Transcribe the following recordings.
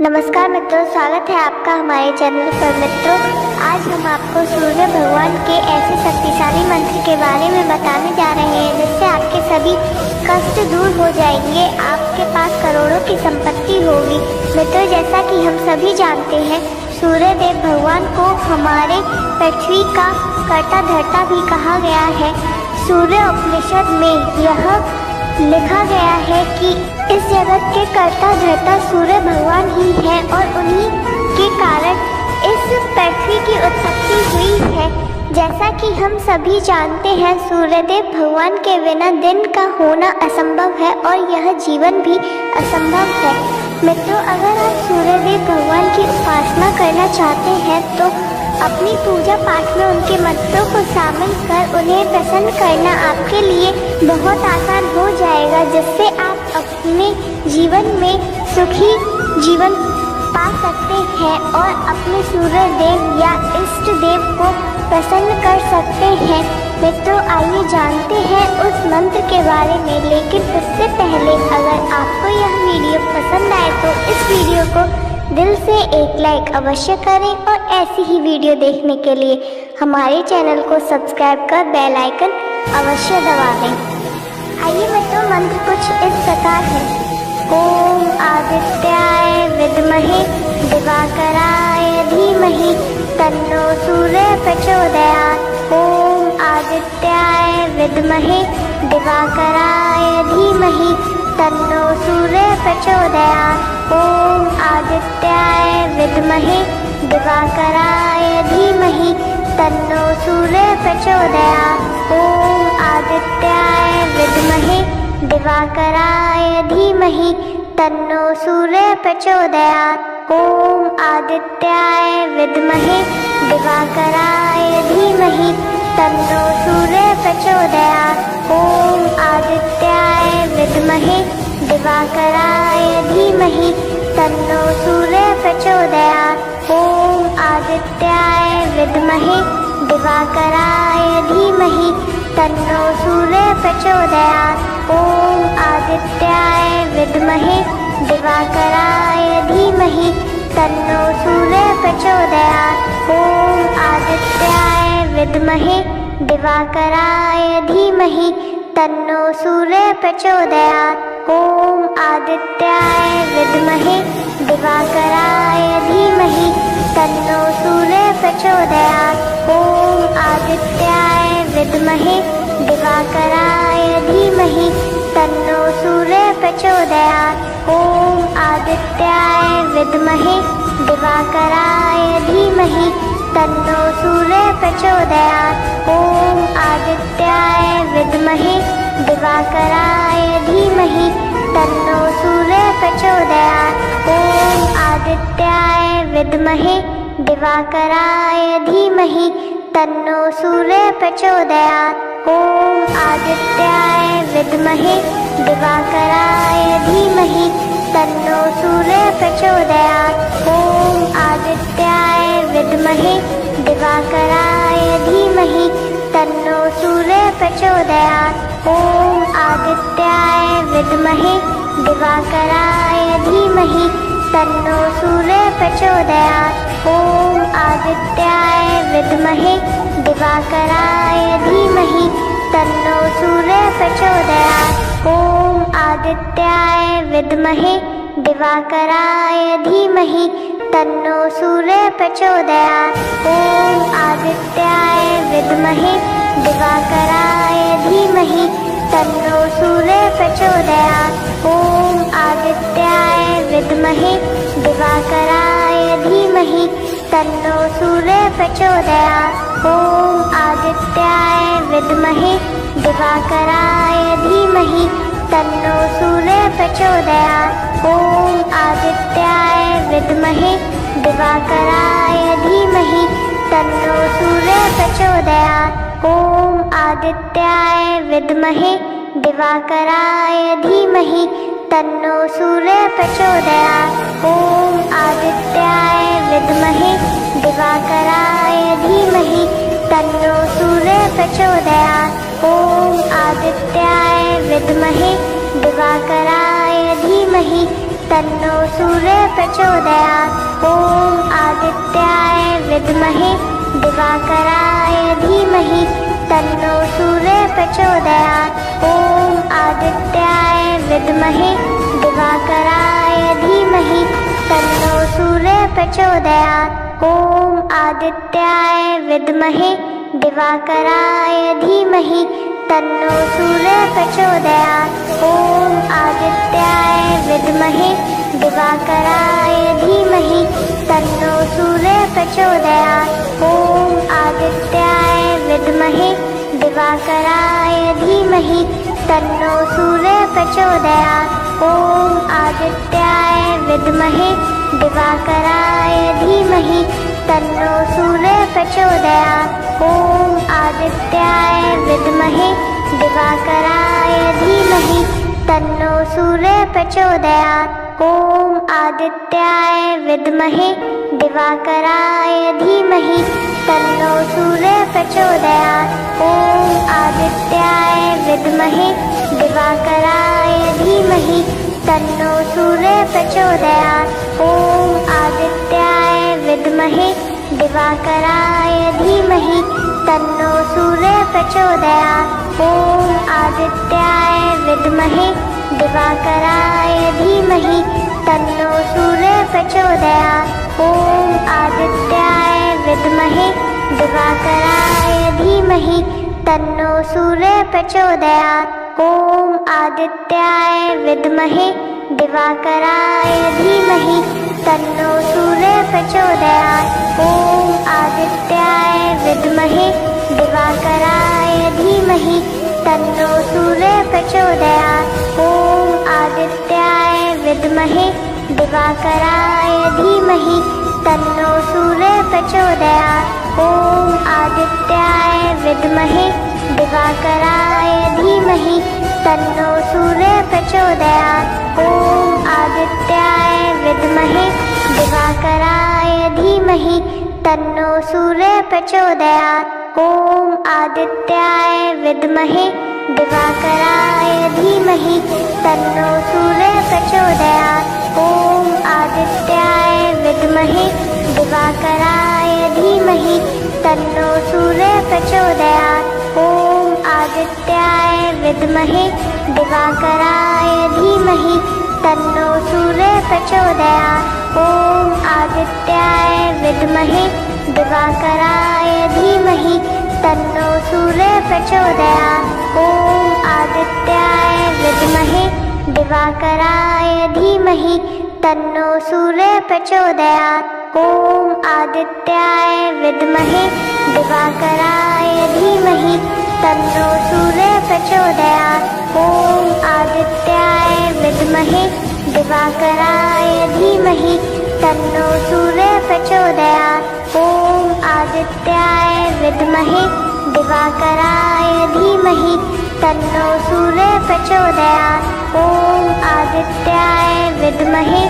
नमस्कार मित्रों, स्वागत है आपका हमारे चैनल पर। मित्रों, आज हम आपको सूर्य भगवान के ऐसे शक्तिशाली मंत्र के बारे में बताने जा रहे हैं जिससे आपके सभी कष्ट दूर हो जाएंगे, आपके पास करोड़ों की संपत्ति होगी। मित्रों, जैसा कि हम सभी जानते हैं, सूर्य देव भगवान को हमारे पृथ्वी का कर्ता धर्ता भी कहा गया है। सूर्य उपनिषद में यह लिखा गया है कि इस जगत के कर्ता धर्ता सूर्य भगवान ही है और उन्हीं के कारण इस पृथ्वी की उत्पत्ति हुई है। जैसा कि हम सभी जानते हैं, सूर्यदेव भगवान के बिना दिन का होना असंभव है और यह जीवन भी असंभव है। मित्रों, अगर आप सूर्यदेव भगवान की उपासना करना चाहते हैं तो अपनी पूजा पाठ में उनके मंत्रों को शामिल कर उन्हें प्रसन्न करना आपके लिए बहुत आसान हो जाएगा, जिससे आप अपने जीवन में सुखी जीवन पा सकते हैं और अपने सूर्य देव या इष्ट देव को प्रसन्न कर सकते हैं। मित्रों, आइए जानते हैं उस मंत्र के बारे में, लेकिन उससे पहले अगर आपको यह वीडियो पसंद आए तो इस वीडियो को दिल से एक लाइक अवश्य करें और ऐसी ही वीडियो देखने के लिए हमारे चैनल को सब्सक्राइब कर बेल आइकन अवश्य दबा दें। आइए मित्रों, मंत्र कुछ इस प्रकार है। ओम आदित्याय विद्महे दिवाकराय धीमहि तन्नो सूर्य प्रचोदयात्। ओम आदित्याय विद्महे दिवाकराय धीमहि तन्नो सूर्य प्रचोदयात्। ओम आदित्याय विद्महे दिवाकराय धीमहि तन्नो सूर्य प्रचोदयात्। ओम आदित्याय विद्महे दिवाकराय धीमहि तन्नो सूर्य प्रचोदयात्। ओम आदित्याय विद्महे दिवाकराय धीमहि तन्नो सूर्य प्रचोदयात्। ओम आदित्याय विद्महे दिवाकराय धीमहि तन्नो सूर्य प्रचोदयात्। ओम आदित्याय विद्महे दिवाकराय धीमहि तन्नो सूर्य प्रचोदयात्। ओम आदित्याय विद्महे दिवाकराय धीमहि तन्नो सूर्य प्रचोदयात्। ओम आदित्याय विद्महे दिवाकराय धीमहि तन्नो सूर्य प्रचोदयात्। ओम आदित्याय विद्महे दिवाकराय धीमहि तन्नो सूर्य प्रचोदयात्। ओम आदित्याय विद्महे दिवाकराय धीमहि तन्नो सूर्य प्रचोदयात्। ओम आदित्याय विद्महे दिवाकराय धीमहि तन्नो सूर्य प्रचोदयात्। ओम आदित्याय विद्महे दिवाकराय धीमहि तन्नो सूर्य प्रचोदयात्। ओम आदित्याय विद्महे दिवाकराय धीमहि तन्नो सूर्य प्रचोदयात्। ओम आदित्याय विद्महे दिवाकराय धीमहि तन्नो सूर्य प्रचोदयात्। ओम आदित्याय विद्महे दिवाकराय धीमहि तन्नो सूर्य प्रचोदयात्। ओम आदित्याय विद्महे दिवाकराय धीमहि तन्नो सूर्य प्रचोदयात्। ओम आदित्याय विद्महे दिवाकराय धीमहि तन्नो सूर्य प्रचोदयात्। ओम आदित्याय विद्महे दिवाकराय धीमहि तन्नो सूर्य प्रचोदयात्। ओम आदित्याय विद्महे दिवाकराय धीमहि तन्नो सूर्य प्रचोदयात्। ओम आदित्याय विद्महे दिवाकराय धीमहि तन्नो सूर्य प्रचोदयात्। ओम आदित्याय विद्महे दिवाकराय धीमहि तन्नो सूर्य प्रचोदयात्। ओम आदित्याय विद्महे दिवाकराय धीमहि तन्नो सूर्य प्रचोदयात्। ओम आदित्याय विद्महे दिवाकराय धीमहि तन्नो सूर्य प्रचोदयात्। ओम आदित्याय विद्महे दिवाकराय धीमहि तन्नो सूर्य प्रचोदयात्। ओम आदित्याय विद्महे दिवाकराय धीमहि तन्नो सूर्य प्रचोदयात्। ॐ आदित्याय विद्महे दिवाकराय धीमहि तन्नो सूर्य प्रचोदयात्। ॐ आदित्याय विद्महे दिवाकराय धीमहि तन्नो सूर्य प्रचोदयात्। ॐ आदित्याय विद्महे दिवाकराय धीमहि तन्नो सूर्य प्रचोदयात्। ॐ आदित्याय विद्महे दिवाकराय धीमहि तन्नो सूर्य प्रचोदयात्। ॐ आदित्याय विद्महे दिवाकराय धीमहि तन्नो सूर्य प्रचोदयात्। ॐ आदित्याय विद्महे दिवाकराय धीमहि तन्नो सूर्य प्रचोदयात्। ॐ आदित्याय विद्महे दिवाकराय धीमहि तन्नो सूर्य प्रचोदयात्। ॐ आदित्याय विद्महे दिवाकराय धीमहि तन्नो सूर्य प्रचोदयात्। ॐ आदित्याय विद्महे दिवाकराय धीमहि तन्नो सूर्य प्रचोदयात्। ॐ आदित्याय विद्महे दिवाकराय धीमहि तन्नो सूर्य प्रचोदयात्। ॐ आदित्याय विद्महे दिवाकराय धीमहि तन्नो सूर्य प्रचोदयात्। ॐ आदित्याय विद्महे दिवाकराय धीमहि तन्नो सूर्य प्रचोदयात्। ॐ आदित्याय विद्महे दिवाकराय धीमहि तन्नो सूर्य प्रचोदयात्। ॐ आदित्याय विद्महे दिवाकराय धीमहि तन्नो सूर्य प्रचोदयात्। ॐ आदित्याय विद्महे दिवाकराय धीमहि तन्नो सूर्य प्रचोदयात्। ॐ आदित्याय विद्महे दिवाकराय धीमहि तन्नो सूर्य प्रचोदयात्। ॐ आदित्याय विद्महे दिवाकराय धीमहि तन्नो सूर्य प्रचोदयात्। ॐ आदित्याय विद्महे दिवाकराय धीमहि तन्नो सूर्य प्रचोदयात्। ॐ आदित्याय विद्महे दिवाकराय धीमहि तन्नो सूर्य प्रचोदयात्। ॐ आदित्याय विद्महे दिवाकराय धीमहि तन्नो सूर्य प्रचोदयात्। ॐ आदित्याय विद्महे दिवाकराय धीमहि तन्नो सूर्य प्रचोदयात्। ॐ आदित्याय विद्महे दिवाकराय धीमहि तन्नो सूर्य प्रचोदयात्। ॐ आदित्याय विद्महे दिवाकराय धीमहि तन्नो सूर्य प्रचोदयात्। ॐ आदित्याय विद्महे दिवाकराय धीमहि तन्नो सूर्य प्रचोदयात्। ॐ आदित्याय विद्महे दिवाकराय धीमहि तन्नो सूर्य प्रचोदयात्। ॐ आदित्याय विद्महे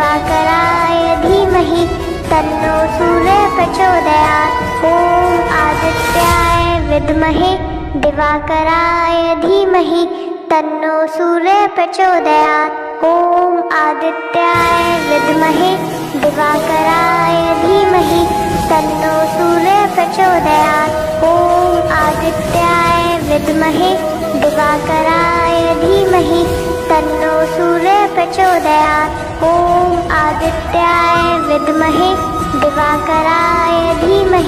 दिवाकराय धीमहि तन्नो सूर्य प्रचोदयात्। ॐ आदित्याय विद्महे दिवाकराय धीमहि तन्नो सूर्य प्रचोदयात्। ॐ आदित्याय विद्महे दिवाकराय धीमहि तन्नो सूर्य प्रचोदयात्। ॐ आदित्याय विद्महे दिवाकराय धीमहि तन्नो सूर्य प्रचोदयात्। ॐ आदित्याय विद्महे दिवाकराय धीमहि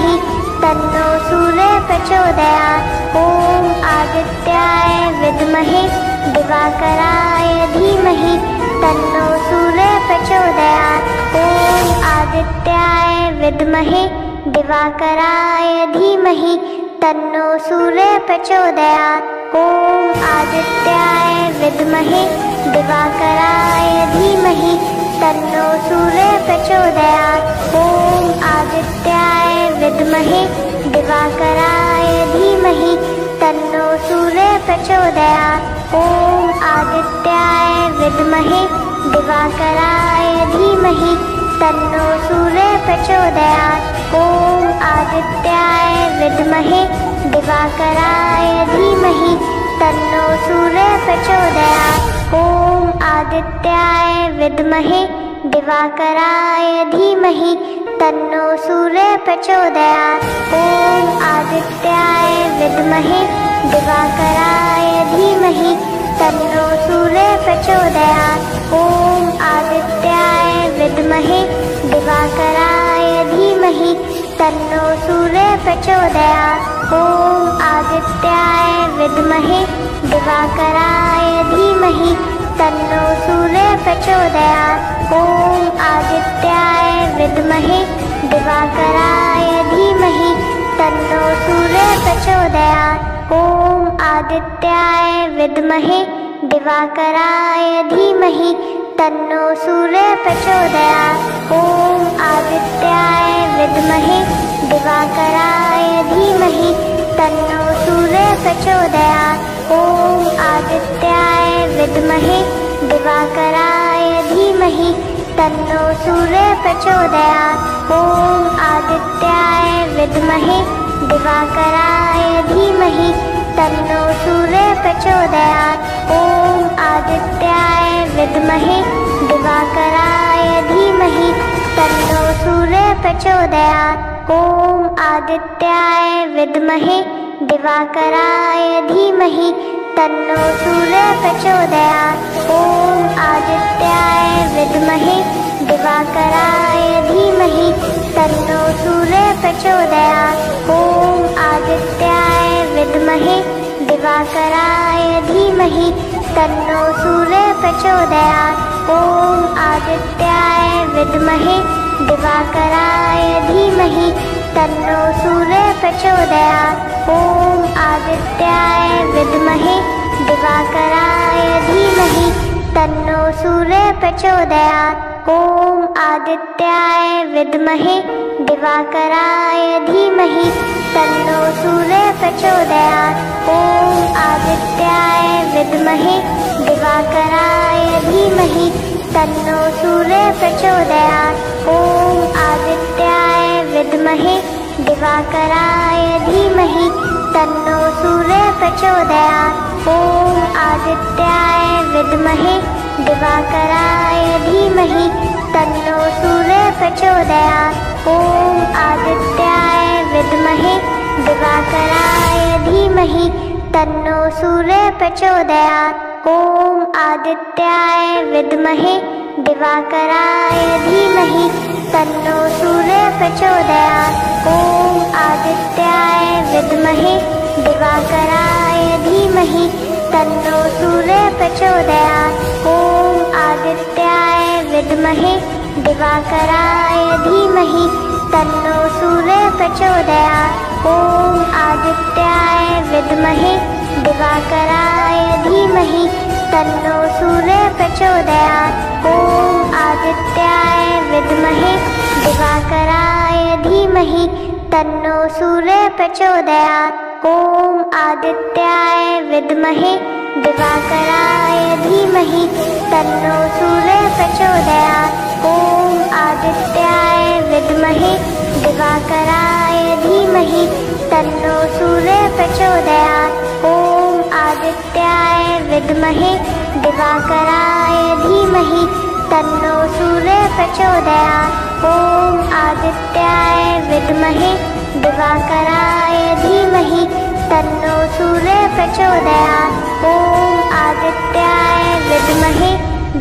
तन्नो सूर्य प्रचोदयात्। ॐ आदित्याय विद्महे दिवाकराय धीमहि तन्नो सूर्य प्रचोदयात्। ॐ आदित्याय विद्महे दिवाकराय धीमहि तन्नो सूर्य प्रचोदयात्। ॐ आदित्याय विद्महे दिवाकराय धीमहि तन्नो सूर्य प्रचोदयात्। ॐ आदित्याय विद्महे दिवाकराय धीमहि तन्नो सूर्य प्रचोदयात्। ॐ आदित्याय विद्महे दिवाकराय धीमहि तन्नो सूर्य प्रचोदयात्। ॐ आदित्याय विद्महे दिवाकराय धीमहि तन्नो सूर्य प्रचोदयात्। ॐ आदित्याय विद्महे दिवाकराय धीमहि तन्नो सूर्यः प्रचोदयात्। ॐ आदित्याय विद्महे दिवाकराय धीमहि तन्नो सूर्यः प्रचोदयात्। ॐ आदित्याय विद्महे दिवाकराय धीमहि तन्नो सूर्यः प्रचोदयात्। ॐ आदित्याय विद्महे दिवाकराय धीमहि तन्नो सूर्यः प्रचोदयात्। ॐ आदित्याय विद्महे दिवाकराय धीमहि तन्नो सूर्यः प्रचोदयात्। ॐ आदित्याय विद्महे दिवाकराय धीमहि तन्नो सूर्यः प्रचोदयात्। ॐ आदित्याय विद्महे दिवाकराय धीमहि तन्नो सूर्यः प्रचोदयात्। ॐ आदित्याय विद्महे दिवाकराय धीमहि तन्नो सूर्यः प्रचोदयात्। ॐ आदित्याय विद्महे दिवाकराय धीमहि तन्नो सूर्यः प्रचोदयात्। ॐ आदित्याय विद्महे दिवाकराय धीमहि तन्नो सूर्यः प्रचोदयात्। ॐ आदित्याय विद्महे दिवाकराय धीमहि तन्नो सूर्यः प्रचोदयात्। ॐ आदित्याय विद्महे दिवाकराय धीमहि तन्नो सूर्यः प्रचोदयात्। ॐ आदित्याय विद्महे दिवाकराय धीमहि तन्नो सूर्यः प्रचोदयात्। ॐ आदित्याय विद्महे दिवाकराय धीमहि तन्नो सूर्यः प्रचोदयात्। ॐ आदित्याय विद्महे दिवाकराय धीमहि तन्नो सूर्यः प्रचोदयात्। ॐ आदित्याय विद्महे दिवाकराय धीमहि तन्नो सूर्यः प्रचोदयात्। ॐ आदित्याय विद्महे दिवाकराय धीमहि तन्नो सूर्यः प्रचोदयात्। ॐ आदित्याय विद्महे दिवाकराय धीमहि तन्नो सूर्यः प्रचोदयात्। ॐ आदित्याय विद्महे दिवाकराय धीमहि तन्नो सूर्यः प्रचोदयात्। ॐ आदित्याय विद्महे दिवाकराय धीमहि तन्नो सूर्यः प्रचोदयात्। ॐ आदित्याय विद्महे दिवाकराय धीमहि तन्नो सूर्यः प्रचोदयात्। ॐ आदित्याय विद्महे दिवाकराय धीमहि तन्नो सूर्यः प्रचोदयात्। ॐ आदित्याय विद्महे दिवाकराय धीमहि तन्नो सूर्यः प्रचोदयात्। ॐ आदित्याय विद्महे दिवाकराय धीमहि तन्नो सूर्यः प्रचोदयात्। ॐ आदित्याय विद्महे दिवाकराय धीमहि तन्नो सूर्यः प्रचोदयात्। ॐ आदित्याय विद्महे दिवाकराय धीमहि तन्नो सूर्यः प्रचोदयात्। ॐ आदित्याय विद्महे दिवाकराय धीमहि तन्नो सूर्यः प्रचोदयात्। ॐ आदित्याय विद्महे दिवाकराय धीमहि तन्नो सूर्यः प्रचोदयात्। ॐ आदित्याय विद्महे दिवाकराय धीमहि तन्नो सूर्यः प्रचोदयात्। ॐ आदित्याय विद्महे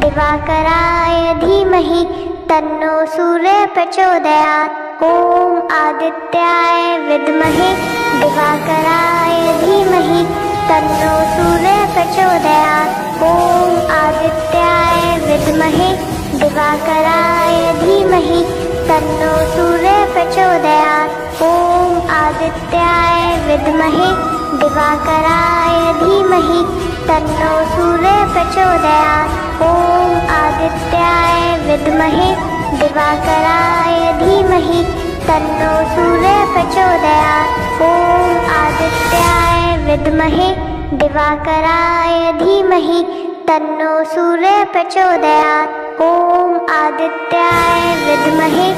दिवाकराय धीमहि तन्नो सूर्यः प्रचोदयात्। ॐ आदित्याय विद्महे दिवाकराय धीमहि तन्नो सूर्यः प्रचोदयात्। ॐ आदित्याय विद्महे दिवाकराय धीमहि तन्नो सूर्यः प्रचोदयात्। ॐ आदित्याय विद्महे दिवाकराय धीमहि तन्नो सूर्यः प्रचोदयात्। ॐ आदित्याय विद्महे दिवाकराय धीमहि तन्नो सूर्यः प्रचोदयात्। ॐ आदित्याय विद्महे दिवाकराय धीमहि तन्नो सूर्यः प्रचोदयात्। ॐ आदित्याय विद्महे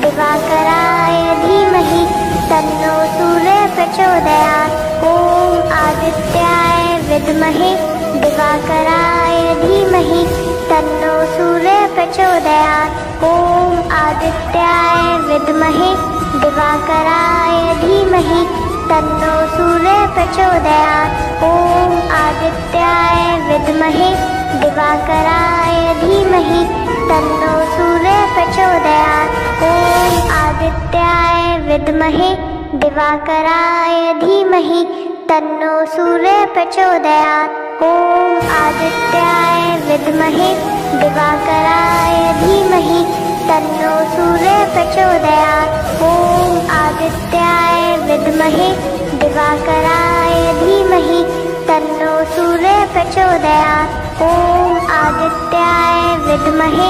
दिवाकराय धीमहि तन्नो सूर्यः प्रचोदयात्। ॐ आदित्याय विद्महे दिवाकराय धीमहि तन्नो सूर्यः प्रचोदयात्। ॐ आदित्याय विद्महे दिवाकराय धीमहि तन्नो सूर्यः प्रचोदयात्। ॐ आदित्याय विद्महे दिवाकराय धीमहि तन्नो सूर्यः प्रचोदयात्। ॐ आदित्याय विद्महे दिवाकराय धीमहि तन्नो सूर्यः प्रचोदयात्। ॐ आदित्याय विद्महे दिवाकराय धीमहि तन्नो सूर्यः प्रचोदयात्। ॐ आदित्याय विद्महे दिवाकराय धीमहि तन्नो सूर्यः प्रचोदयात्। ॐ आदित्याय विद्महे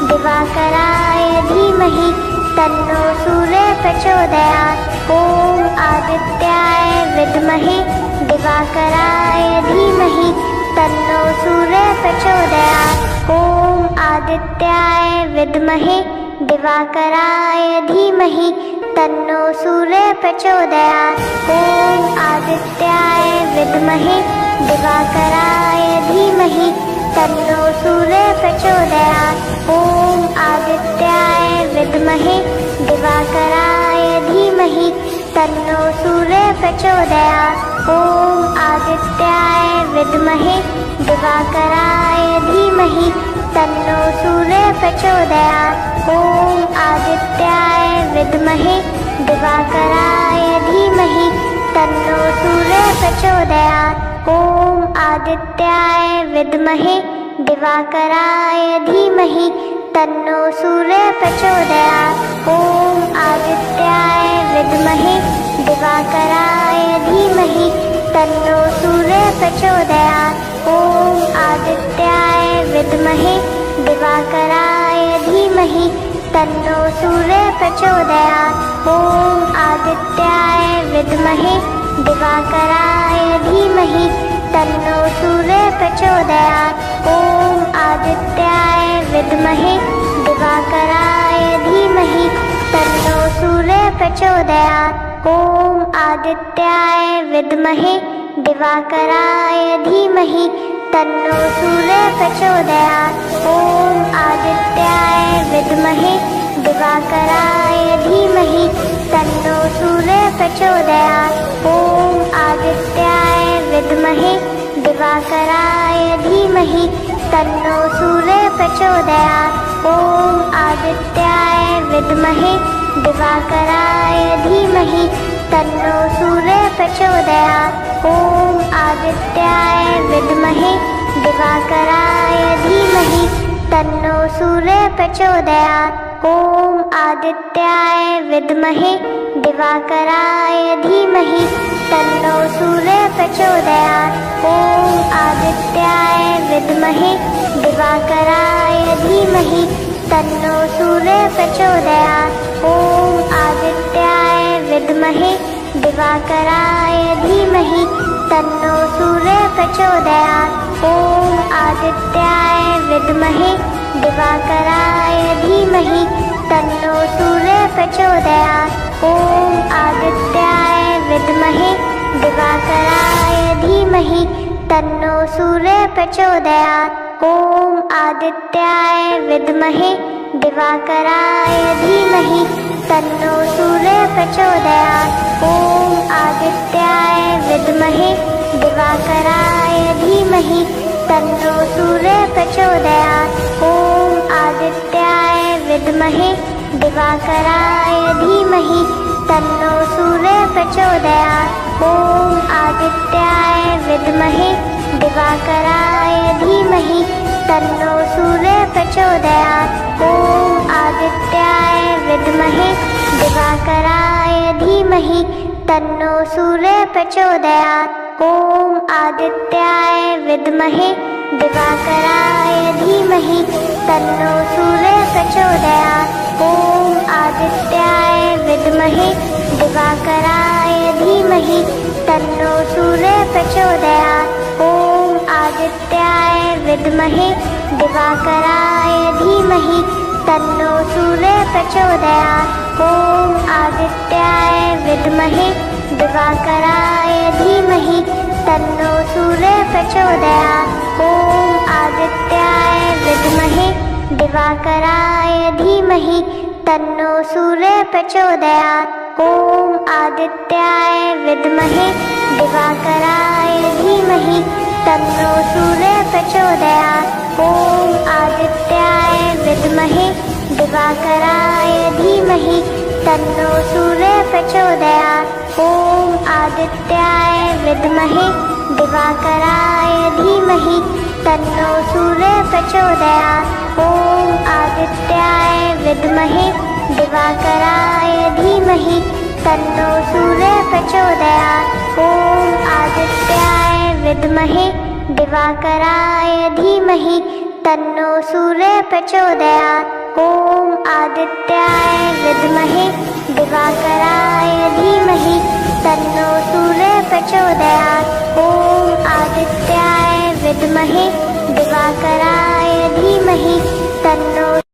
दिवाकराय धीमहि तन्नो सूर्यः प्रचोदयात्। ॐ आदित्याय विद्महे दिवाकराय धीमहि तन्नो सूर्यः प्रचोदयात्। ॐ आदित्याय विद्महे दिवाकराय धीमहि तन्नो सूर्यः प्रचोदयात्। ॐ आदित्याय विद्महे दिवाकराय धीमहि तन्नो सूर्यः प्रचोदयात्। ॐ आदित्याय विद्महे दिवाकराय धीमहि तन्नो सूर्यः प्रचोदयात्। ॐ आदित्याय विद्महे दिवाकराय धीमहि तन्नो सूर्यः प्रचोदयात्। ॐ आदित्याय विद्महे दिवाकराय धीमहि तन्नो सूर्यः प्रचोदयात्। ॐ आदित्याय विद्महे दिवाकराय धीमहि तन्नो सूर्यः प्रचोदयात्। ॐ आदित्याय विद्महे दिवाकराय धीमहि तन्नो सूर्यः प्रचोदयात्। ॐ आदित्याय विद्महे दिवाकराय धीमहि तन्नो सूर्यः प्रचोदयात्। ॐ आदित्याय विद्महे दिवाकराय धीमहि तन्नो सूर्यः प्रचोदयात्। ॐ आदित्याय विद्महे दिवाकराय धीमहि तन्नो सूर्यः प्रचोदयात्। ॐ आदित्याय विद्महे दिवाकराय धीमहि तन्नो सूर्यः प्रचोदयात्। ॐ आदित्याय विद्महे दिवाकराय धीमहि तन्नो सूर्यः प्रचोदयात्। ॐ आदित्याय विद्महे दिवाकराय धीमहि तन्नो सूर्यः प्रचोदयात्। ॐ आदित्याय विद्महे दिवाकराय धीमहि तन्नो सूर्यः प्रचोदयात्। ॐ आदित्याय विद्महे दिवाकराय धीमहि तन्नो सूर्यः प्रचोदयात्। ॐ आदित्याय विद्महे दिवाकराय धीमहि तन्नो सूर्यः प्रचोदयात्। ॐ आदित्याय विद्महे दिवाकराय धीमहि तन्नो सूर्यः प्रचोदयात्। ॐ आदित्याय विद्महे दिवाकराय धीमहि तन्नो सूर्यः प्रचोदयात्। ॐ आदित्याय विद्महे दिवाकराय धीमहि तन्नो सूर्यः प्रचोदयात्। ॐ आदित्याय विद्महे दिवाकराय धीमहि तन्नो सूर्यः प्रचोदयात्। ॐ आदित्याय विद्महे दिवाकराय धीमहि तन्नो सूर्यः प्रचोदयात्। ॐ आदित्याय विद्महे दिवाकराय धीमहि तन्नो सूर्यः प्रचोदयात्। ॐ आदित्याय विद्महे दिवाकराय धीमहि तन्नो सूर्यः प्रचोदयात्। ॐ आदित्याय विद्महे दिवाकराय धीमहि तन्नो सूर्यः प्रचोदयात्। ॐ आदित्याय विद्महे दिवाकराय धीमहि तन्नो सूर्यः प्रचोदयात्। ॐ आदित्याय विद्महे दिवाकराय धीमहि तन्नो सूर्यः प्रचोदयात्। ॐ आदित्याय विद्महे दिवाकराय धीमहि तन्नो सूर्यः प्रचोदयात्। ॐ आदित्याय विद्महे दिवाकराय धीमहि तन्नो सूर्यः प्रचोदयात्। ॐ आदित्याय विद्महे दिवाकराय धीमहि तन्नो सूर्य प्रचोदयात्। ॐ आदित्याय विद्महे दिवाकराय धीमहि तन्नो सूर्य प्रचोदयात्। ॐ आदित्याय विद्महे दिवाकराय धीमहि तन्नो सूर्य प्रचोदयात्। ॐ आदित्याय विद्महे दिवाकराय धीमहि तन्नो सूर्य प्रचोदयात्। ॐ आदित्याय विद्महे दिवाकराय धीमहि तन्नो सूर्य प्रचोदयात्। ॐ आदित्याय विद्महे दिवाकराय धीमहि तन्नो सूर्य प्रचोदयात्। ॐ आदित्याय विद्महे दिवाकराय धीमहि तन्नो सूर्य प्रचोदयात्। ॐ आदित्याय विद्महे दिवाकराय धीमहि तन्नो सूर्य प्रचोदयात्। ॐ आदित्याय विद्महे दिवाकराय धीमहि तन्नो